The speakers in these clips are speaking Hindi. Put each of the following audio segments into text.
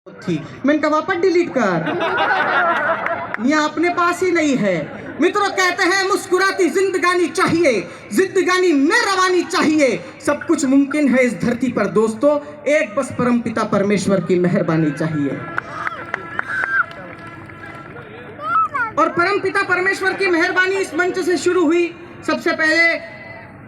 थी। मैंने कहा वापस डिलीट कर, ये अपने पास ही नहीं है। मित्रों कहते हैं मुस्कुराती जिंदगानी चाहिए, जिंदगानी में रवानी चाहिए। सब कुछ मुमकिन है इस धरती पर दोस्तों, एक बस परमपिता परमेश्वर की मेहरबानी चाहिए। और परमपिता परमेश्वर की मेहरबानी इस मंच से शुरू हुई। सबसे पहले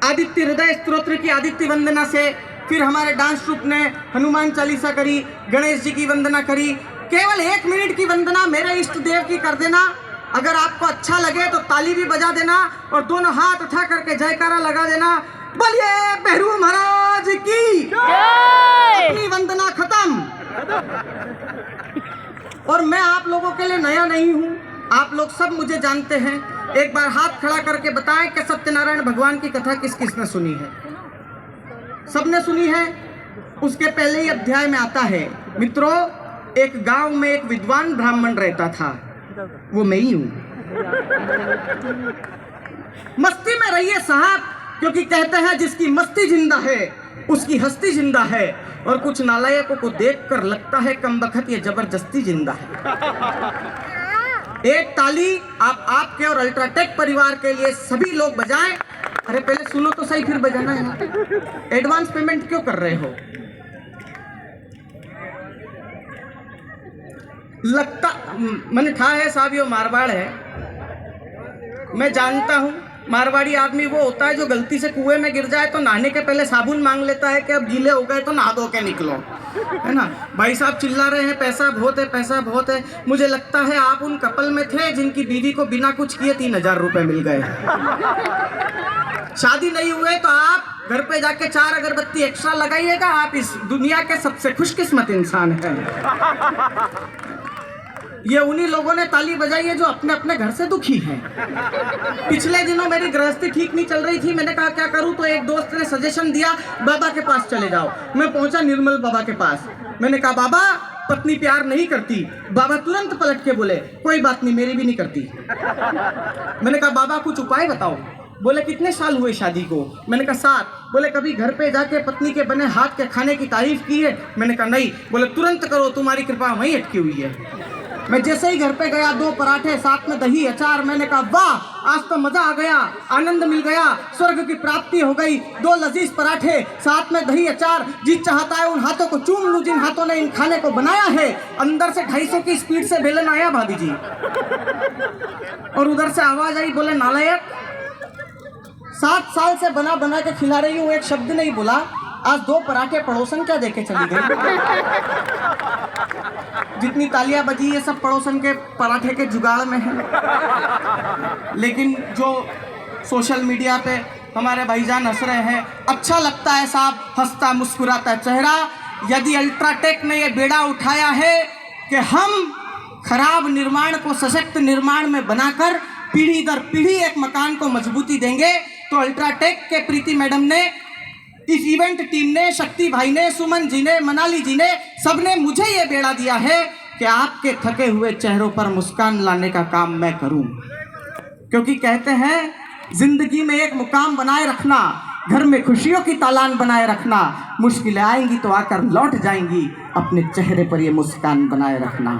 आदित्य हृदय स्तोत्र की आदित्य वंदना से, फिर हमारे डांस ट्रूप ने हनुमान चालीसा करी, गणेश जी की वंदना करी। केवल 1 मिनट की वंदना मेरे इष्ट देव की कर देना। अगर आपको अच्छा लगे तो ताली भी बजा देना और दोनों हाथ उठा करके जयकारा लगा देना। बोलिए भैरू महाराज की जय। अपनी वंदना खत्म। और मैं आप लोगों के लिए नया नहीं हूं, आप लोग सब मुझे जानते हैं। एक बार हाथ खड़ा करके बताएं कि सत्यनारायण भगवान की कथा किस किस ने सुनी है? सबने सुनी है। उसके पहले ही अध्याय में आता है, मित्रों एक गांव में एक विद्वान ब्राह्मण रहता था, वो मैं ही हूं। मस्ती में रहिए साहब, क्योंकि कहते हैं जिसकी मस्ती जिंदा है उसकी हस्ती जिंदा है। और कुछ नालायकों को देखकर लगता है कमबख्त ये जबरदस्ती जिंदा है। एक ताली आपके और अल्ट्राटेक परिवार के लिए सभी लोग बजाएं। अरे पहले सुनो तो सही, फिर बजाना है। एडवांस पेमेंट क्यों कर रहे हो? लगता मैंने ठा है साहब, ये मारवाड़ है। मैं जानता हूं मारवाड़ी आदमी वो होता है जो गलती से कुएं में गिर जाए तो नहाने के पहले साबुन मांग लेता है कि अब गीले हो गए तो नहा धो के निकलो, है ना। भाई साहब चिल्ला रहे हैं पैसा बहुत है, पैसा बहुत है। मुझे लगता है आप उन कपल में थे जिनकी बीवी को बिना कुछ किए 3000 रुपए मिल गए। शादी नहीं हुए तो आप घर पे जाके 4 अगरबत्ती एक्स्ट्रा लगाइएगा। आप इस दुनिया के सबसे खुशकिस्मत इंसान हैं। ये उन्हीं लोगों ने ताली बजाई है जो अपने अपने घर से दुखी हैं। पिछले दिनों मेरी गृहस्थी ठीक नहीं चल रही थी, मैंने कहा क्या करूं, तो एक दोस्त ने सजेशन दिया बाबा के पास चले जाओ। मैं पहुंचा निर्मल बाबा के पास। मैंने कहा बाबा पत्नी प्यार नहीं करती। बाबा तुरंत पलट के बोले कोई बात नहीं, मेरी भी नहीं करती। मैंने कहा बाबा कुछ उपाय बताओ। बोले कितने साल हुए शादी को? मैंने कहा 7। बोले कभी घर पे जाके पत्नी के बने हाथ के खाने की तारीफ की है? मैंने कहा नहीं। बोले तुरंत करो, तुम्हारी कृपा वहीं अटकी हुई है। मैं जैसे ही घर पे गया 2 पराठे साथ में दही अचार, मैंने कहा वाह आज तो मजा आ गया, आनंद मिल गया, स्वर्ग की प्राप्ति हो गई। 2 लजीज पराठे साथ में दही अचार, जी चाहता है उन हाथों को चूम लूं जिन हाथों ने इन खाने को बनाया है। अंदर से 250 की स्पीड से बेलन आया भाभी जी, और उधर से आवाज आई, बोले नालायक 7 साल से बना बना के खिला रही हूँ, एक शब्द नहीं बोला। आज 2 पराठे पड़ोसन क्या देके चली गई। जितनी तालियां बजी ये सब पड़ोसन के पराठे के जुगाड़ में है। लेकिन जो सोशल मीडिया पे हमारे भाईजान हंस रहे हैं, अच्छा लगता है साहब, हंसता मुस्कुराता चेहरा। यदि अल्ट्राटेक ने ये बेड़ा उठाया है कि हम खराब निर्माण को सशक्त निर्माण में बनाकर पीढ़ी दर पीढ़ी एक मकान को मजबूती देंगे, तो अल्ट्राटेक के प्रीति मैडम ने, इस इवेंट टीम ने, शक्ति भाई ने, सुमन जी ने, मनाली जी ने, सबने मुझे ये बेड़ा दिया है कि आपके थके हुए चेहरों पर मुस्कान लाने का काम मैं करूं। क्योंकि कहते हैं जिंदगी में एक मुकाम बनाए रखना, घर में खुशियों की तालान बनाए रखना, मुश्किलें आएंगी तो आकर लौट जाएंगी, अपने चेहरे पर ये मुस्कान बनाए रखना।